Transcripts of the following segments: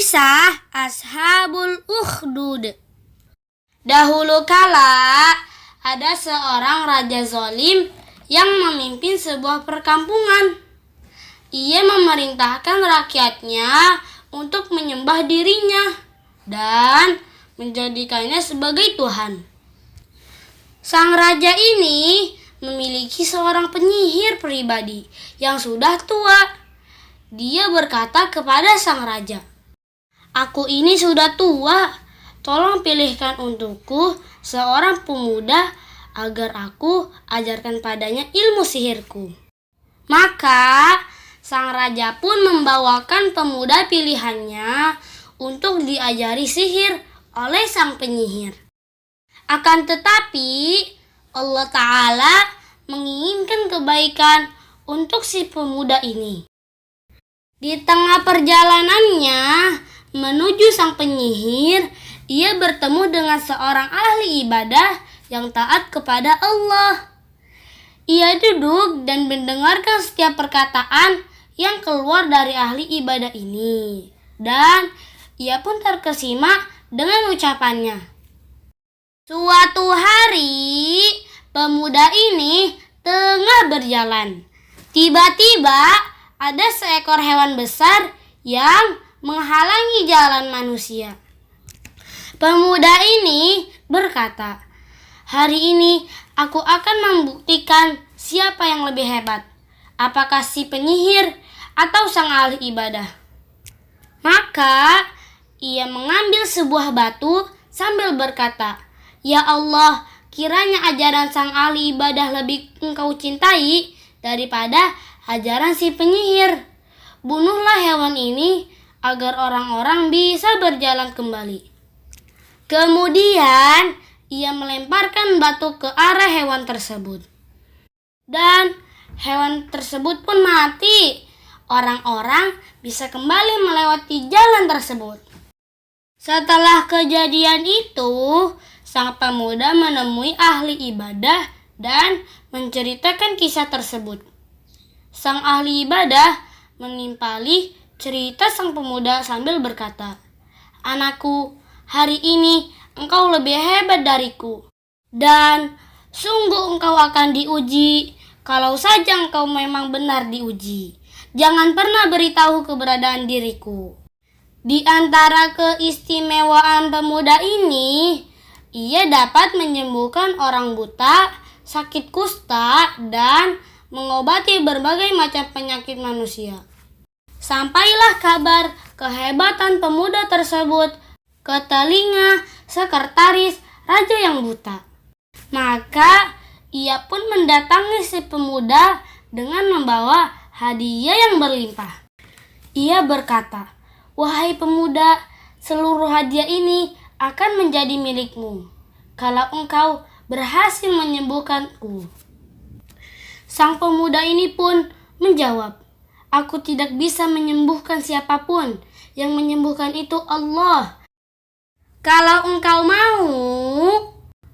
Kisah Ashabul Ukhdud. Dahulu kala ada seorang raja zalim yang memimpin sebuah perkampungan. Ia memerintahkan rakyatnya untuk menyembah dirinya dan menjadikannya sebagai Tuhan. Sang raja ini memiliki seorang penyihir pribadi yang sudah tua. Dia berkata kepada sang raja, "Aku ini sudah tua, tolong pilihkan untukku seorang pemuda agar aku ajarkan padanya ilmu sihirku." Maka sang raja pun membawakan pemuda pilihannya untuk diajari sihir oleh sang penyihir. Akan tetapi Allah Ta'ala menginginkan kebaikan untuk si pemuda ini. Di tengah perjalanannya menuju sang penyihir, ia bertemu dengan seorang ahli ibadah yang taat kepada Allah. Ia duduk dan mendengarkan setiap perkataan yang keluar dari ahli ibadah ini. Dan ia pun terkesima dengan ucapannya. Suatu hari, pemuda ini tengah berjalan. Tiba-tiba ada seekor hewan besar yang menghalangi jalan manusia. Pemuda ini berkata, "Hari ini aku akan membuktikan siapa yang lebih hebat. Apakah si penyihir atau sang ahli ibadah?" Maka ia mengambil sebuah batu sambil berkata, "Ya Allah, kiranya ajaran sang ahli ibadah lebih engkau cintai daripada ajaran si penyihir. Bunuhlah hewan ini agar orang-orang bisa berjalan kembali." Kemudian ia melemparkan batu ke arah hewan tersebut. Dan hewan tersebut pun mati. Orang-orang bisa kembali melewati jalan tersebut. Setelah kejadian itu, sang pemuda menemui ahli ibadah dan menceritakan kisah tersebut. Sang ahli ibadah menimpali cerita sang pemuda sambil berkata, "Anakku, hari ini engkau lebih hebat dariku. Dan sungguh engkau akan diuji. Kalau saja engkau memang benar diuji, jangan pernah beritahu keberadaan diriku." Di antara keistimewaan pemuda ini, ia dapat menyembuhkan orang buta, sakit kusta, dan mengobati berbagai macam penyakit manusia. Sampailah kabar kehebatan pemuda tersebut ke telinga sekretaris raja yang buta. Maka ia pun mendatangi si pemuda dengan membawa hadiah yang berlimpah. Ia berkata, "Wahai pemuda, seluruh hadiah ini akan menjadi milikmu kalau engkau berhasil menyembuhkanku." Sang pemuda ini pun menjawab, "Aku tidak bisa menyembuhkan siapapun, yang menyembuhkan itu Allah. Kalau engkau mau,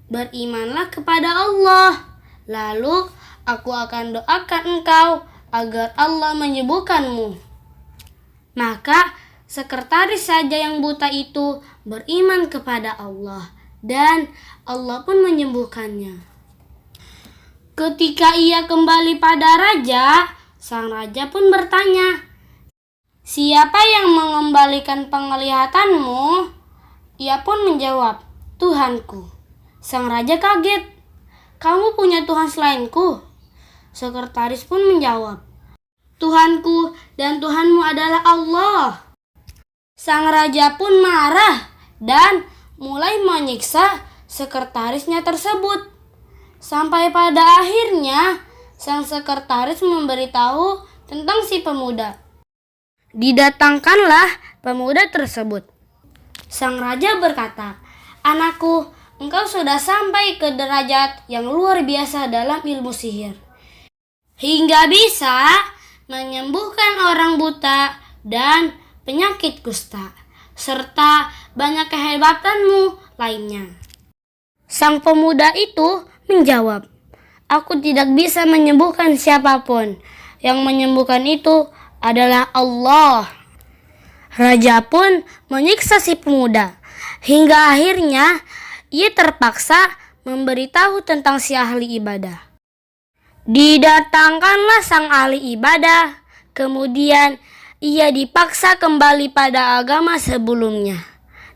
berimanlah kepada Allah, lalu aku akan doakan engkau agar Allah menyembuhkanmu." Maka sekretaris raja yang buta itu beriman kepada Allah dan Allah pun menyembuhkannya. Ketika ia kembali pada raja, sang raja pun bertanya, "Siapa yang mengembalikan penglihatanmu?" Ia pun menjawab, "Tuhanku." Sang raja kaget, "Kamu punya Tuhan selainku?" Sekretaris pun menjawab, "Tuhanku dan Tuhanmu adalah Allah." Sang raja pun marah dan mulai menyiksa sekretarisnya tersebut. Sampai pada akhirnya sang sekretaris memberitahu tentang si pemuda. Didatangkanlah pemuda tersebut. Sang raja berkata, "Anakku, engkau sudah sampai ke derajat yang luar biasa dalam ilmu sihir, hingga bisa menyembuhkan orang buta dan penyakit kusta, serta banyak kehebatanmu lainnya." Sang pemuda itu menjawab, "Aku tidak bisa menyembuhkan siapapun. Yang menyembuhkan itu adalah Allah." Raja pun menyiksa si pemuda, hingga akhirnya ia terpaksa memberitahu tentang si ahli ibadah. Didatangkanlah sang ahli ibadah, kemudian ia dipaksa kembali pada agama sebelumnya.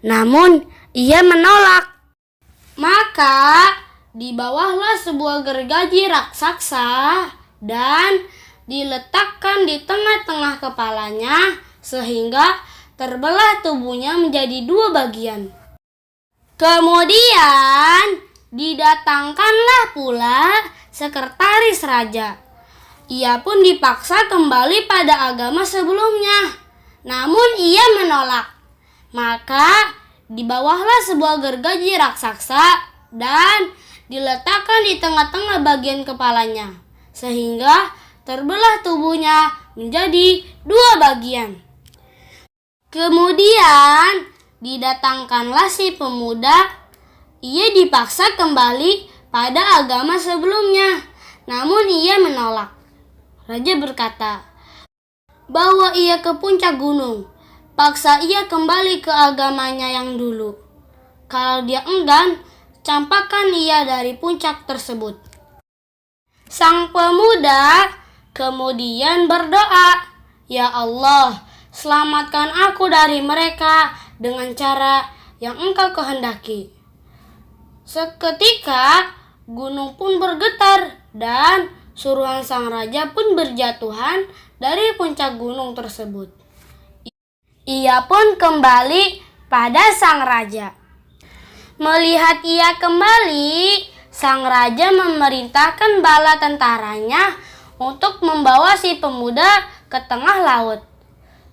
Namun ia menolak. Maka dibawahlah sebuah gergaji raksasa dan diletakkan di tengah-tengah kepalanya sehingga terbelah tubuhnya menjadi 2 bagian. Kemudian didatangkanlah pula sekretaris raja. Ia pun dipaksa kembali pada agama sebelumnya. Namun ia menolak. Maka dibawahlah sebuah gergaji raksasa dan diletakkan di tengah-tengah bagian kepalanya sehingga terbelah tubuhnya menjadi 2 bagian. Kemudian didatangkanlah si pemuda. Ia dipaksa kembali pada agama sebelumnya, namun ia menolak. Raja berkata, "Bawa ia ke puncak gunung, paksa ia kembali ke agamanya yang dulu. Kalau dia enggan, campakkan ia dari puncak tersebut." Sang pemuda kemudian berdoa, "Ya Allah, selamatkan aku dari mereka dengan cara yang Engkau kehendaki." Seketika gunung pun bergetar dan suruhan sang raja pun berjatuhan dari puncak gunung tersebut. Ia pun kembali pada sang raja. Melihat ia kembali, sang raja memerintahkan bala tentaranya untuk membawa si pemuda ke tengah laut.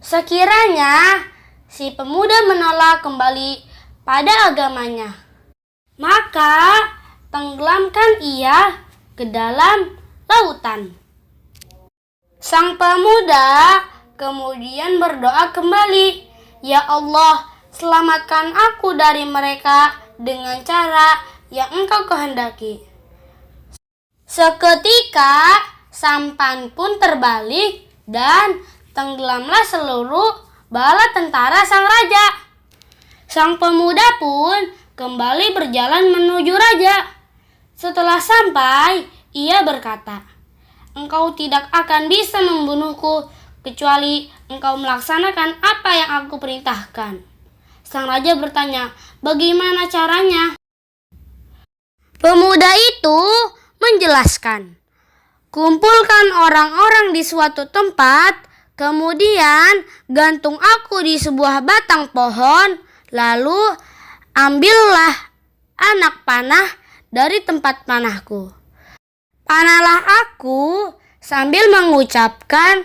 Sekiranya si pemuda menolak kembali pada agamanya, maka tenggelamkan ia ke dalam lautan. Sang pemuda kemudian berdoa kembali, "Ya Allah, selamatkan aku dari mereka dengan cara yang Engkau kehendaki." Seketika sampan pun terbalik dan tenggelamlah seluruh bala tentara sang raja. Sang pemuda pun kembali berjalan menuju raja. Setelah sampai, ia berkata, "Engkau tidak akan bisa membunuhku kecuali engkau melaksanakan apa yang aku perintahkan." Sang raja bertanya, "Bagaimana caranya?" Pemuda itu menjelaskan, "Kumpulkan orang-orang di suatu tempat, kemudian gantung aku di sebuah batang pohon, lalu ambillah anak panah dari tempat panahku. Panahlah aku sambil mengucapkan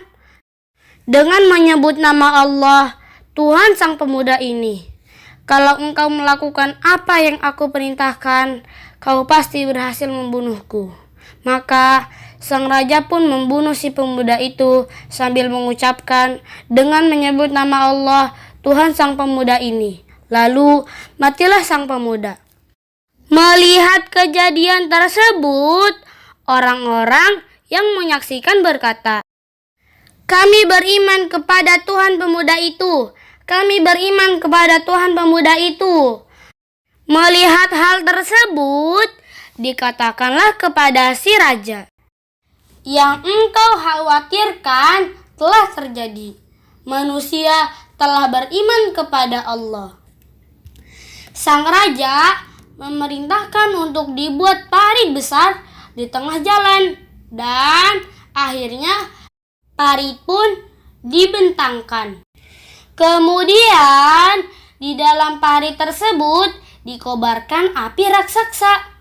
dengan menyebut nama Allah, Tuhan sang pemuda ini. Kalau engkau melakukan apa yang aku perintahkan, kau pasti berhasil membunuhku." Maka sang raja pun membunuh si pemuda itu sambil mengucapkan dengan menyebut nama Allah, Tuhan sang pemuda ini. Lalu matilah sang pemuda. Melihat kejadian tersebut, orang-orang yang menyaksikan berkata, "Kami beriman kepada Tuhan pemuda itu. Kami beriman kepada Tuhan pemuda itu." Melihat hal tersebut, dikatakanlah kepada si raja, "Yang engkau khawatirkan telah terjadi. Manusia telah beriman kepada Allah." Sang raja memerintahkan untuk dibuat parit besar di tengah jalan, dan akhirnya parit pun dibentangkan. Kemudian di dalam parit tersebut dikobarkan api raksasa.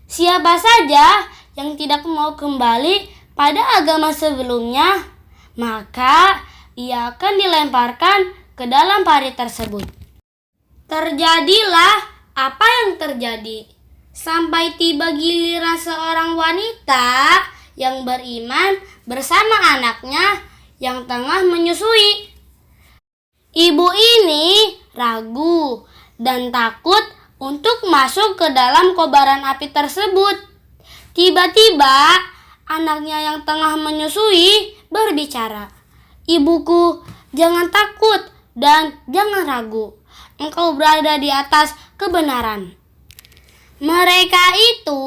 Siapa saja yang tidak mau kembali pada agama sebelumnya, maka ia akan dilemparkan ke dalam parit tersebut. Terjadilah apa yang terjadi, sampai tiba giliran seorang wanita yang beriman bersama anaknya yang tengah menyusui. Ibu ini ragu dan takut untuk masuk ke dalam kobaran api tersebut. Tiba-tiba anaknya yang tengah menyusui berbicara, "Ibuku, jangan takut, dan jangan ragu, engkau berada di atas kebenaran. Mereka itu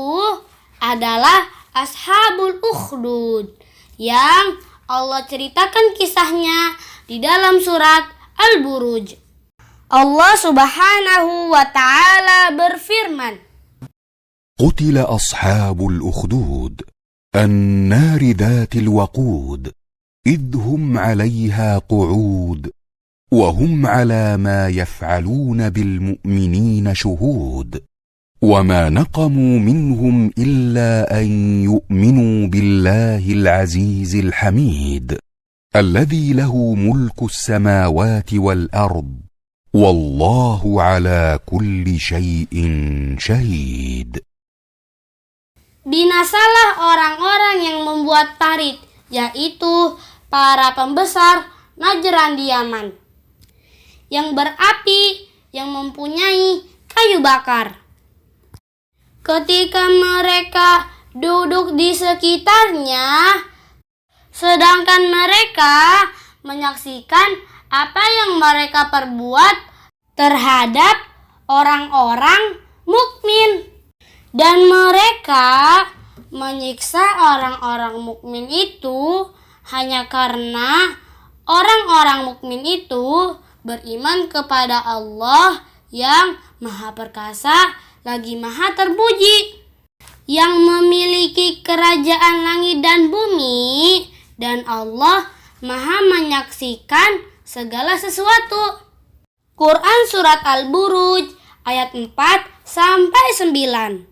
adalah Ashabul Ukhdud yang Allah ceritakan kisahnya di dalam surat Al-Buruj. Allah Subhanahu wa Ta'ala berfirman, قتل أصحاب الأخدود النار ذات الوقود إذ هم عليها قعود وهم على ما يفعلون بالمؤمنين شهود وما نقموا منهم إلا أن يؤمنوا بالله العزيز الحميد الذي له ملك السماوات والأرض والله على كل شيء شهيد. Binasalah orang-orang yang membuat parit, yaitu para pembesar Najran di Yaman, yang berapi yang mempunyai kayu bakar. Ketika mereka duduk di sekitarnya, sedangkan mereka menyaksikan apa yang mereka perbuat terhadap orang-orang mukmin. Dan mereka menyiksa orang-orang mukmin itu hanya karena orang-orang mukmin itu beriman kepada Allah yang Maha Perkasa lagi Maha Terpuji, yang memiliki kerajaan langit dan bumi, dan Allah Maha menyaksikan segala sesuatu. Quran Surat Al-Buruj ayat 4-9.